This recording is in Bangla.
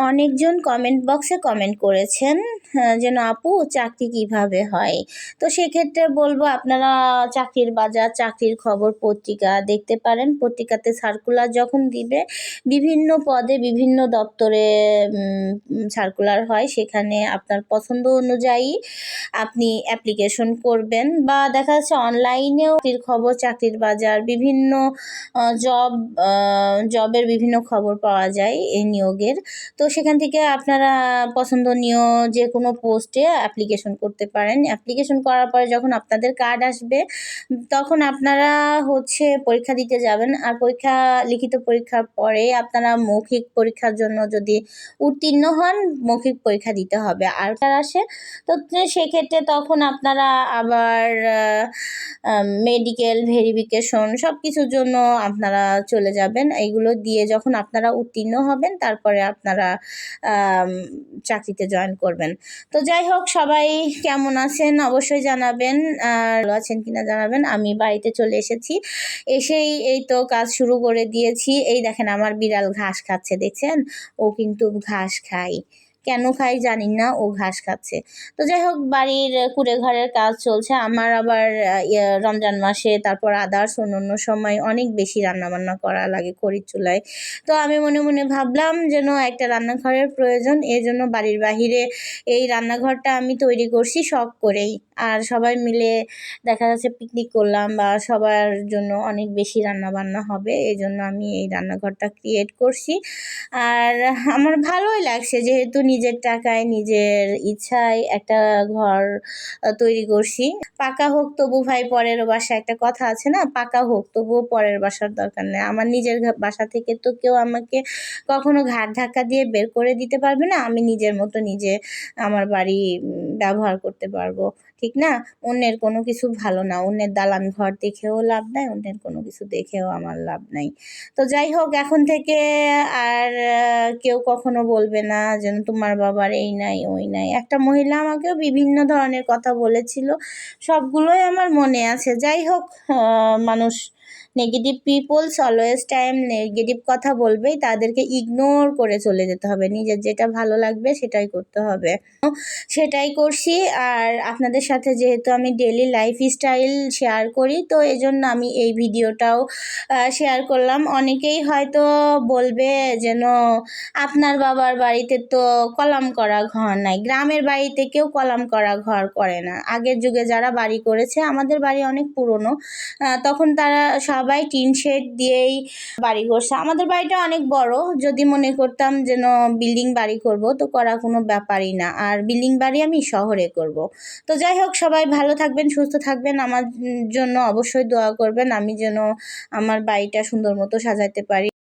অনেকজন কমেন্ট বক্সে কমেন্ট করেছেন যেন আপু চাকরি কিভাবে হয়। তো সেক্ষেত্রে বলবো আপনারা চাকরির বাজার, চাকরির খবর পত্রিকা দেখতে পারেন। পত্রিকাতে সার্কুলার যখন দিবে বিভিন্ন পদে বিভিন্ন দপ্তরে সার্কুলার হয়, সেখানে আপনার পছন্দ অনুযায়ী আপনি অ্যাপ্লিকেশন করবেন। বা দেখা যাচ্ছে অনলাইনেও চাকরির খবর, চাকরির বাজার, বিভিন্ন জবের বিভিন্ন খবর পাওয়া যায় এই নিয়োগের। তো সেখান থেকে আপনারা পছন্দনীয় যে কোনো পোস্টে অ্যাপ্লিকেশন করতে পারেন। অ্যাপ্লিকেশন করার পরে যখন আপনাদের কার্ড আসবে তখন আপনারা পরীক্ষা দিতে যাবেন। আর লিখিত পরীক্ষার পরে আপনারা মৌখিক পরীক্ষার জন্য যদি উত্তীর্ণ হন, মৌখিক পরীক্ষা দিতে হবে। আর আসে তো সেক্ষেত্রে তখন আপনারা আবার মেডিকেল ভেরিফিকেশন সব কিছুর জন্য আপনারা চলে যাবেন। এইগুলো দিয়ে যখন আপনারা উত্তীর্ণ হবেন তারপরে আপনারা চাকরিতে জয়েন করবেন। তো যাই হোক, সবাই কেমন আছেন অবশ্যই জানাবেন, আর ভালো আছেন কিনা জানাবেন। আমি বাড়িতে চলে এসেছি, এসেই এই তো কাজ শুরু করে দিয়েছি। এই দেখেন আমার বিড়াল ঘাস খাচ্ছে, দেখছেন? ও কিন্তু ঘাস খায়, কেন খাই জানি না, ও ঘাস খাচ্ছে। তো যাই হোক, বাড়ির কুড়ে ঘরের কাজ চলছে আমার। আবার রমজান মাসে, তারপর আদার্স অন্য সময় অনেক বেশি রান্নাবান্না করা লাগে খড়ির চুলায়। তো আমি মনে মনে ভাবলাম যেন একটা রান্নাঘরের প্রয়োজন, এই জন্য বাড়ির বাহিরে এই রান্নাঘরটা আমি তৈরি করছি শখ করেই। আর সবাই মিলে দেখা যাচ্ছে পিকনিক করলাম, বা সবার জন্য অনেক বেশি রান্নাবান্না হবে, এই জন্য আমি এই রান্নাঘরটা ক্রিয়েট করছি। আর আমার ভালোই লাগছে, যেহেতু নিজের টাকায় নিজের ইচ্ছায় একটা ঘর তৈরি করছি। পাকা হোক তবু ভাই পরের বাসা, একটা কথা আছে না, পাকা হোক তবুও পরের বাসার দরকার নেই। আমার নিজের বাসা থেকে তো কেউ আমাকে কখনো ঘাট ধাক্কা দিয়ে বের করে দিতে পারবে না। আমি নিজের মতো নিজে আমার বাড়ি ব্যবহার করতে পারবো, ঠিক না? অন্যের কোনো কিছু ভালো না, অন্যের দালান ঘর দেখেও লাভ নাই, অন্যের কোনো কিছু দেখেও আমার লাভ নাই। তো যাই হোক, এখন থেকে আর কেউ কখনো বলবে না যেন তোমার বাবার এই নাই ওই নাই। একটা মহিলা আমাকেও বিভিন্ন ধরনের কথা বলেছিল, সবগুলোই আমার মনে আছে। যাই হোক, মানুষ, negative peoples always time negative কথা বলবেই, তাদেরকে ইগনোর করে চলে যেতে হবে। নিজের যেটা ভালো লাগবে সেটাই করতে হবে, সেটাই করছি। আর আপনাদের সাথে যেহেতু আমি ডেইলি লাইফস্টাইল শেয়ার করি, তো এজন্য আমি এই ভিডিওটাও শেয়ার করলাম। অনেকেই হয়তো বলবে যেন আপনার বাবার বাড়িতে তো কলাম করা ঘর নাই, গ্রামের বাড়িতে কেউ কলাম করা ঘর করে না। আগের যুগে যারা বাড়ি করেছে, আমাদের বাড়ি অনেক পুরনো, তখন তারা সবাই টিন শেড দিয়েই বাড়ি করছে। আমাদের বাড়িটা অনেক বড়, যদি মনে করতাম যেন বিল্ডিং বাড়ি করব তো করা কোনো ব্যাপারই না। আর বিল্ডিং বাড়ি আমি শহরে করব। তো যাই হোক, সবাই ভালো থাকবেন, সুস্থ থাকবেন, আমার জন্য অবশ্যই দোয়া করবেন, আমি যেন আমার বাড়িটা সুন্দর মতো সাজাতে পারি।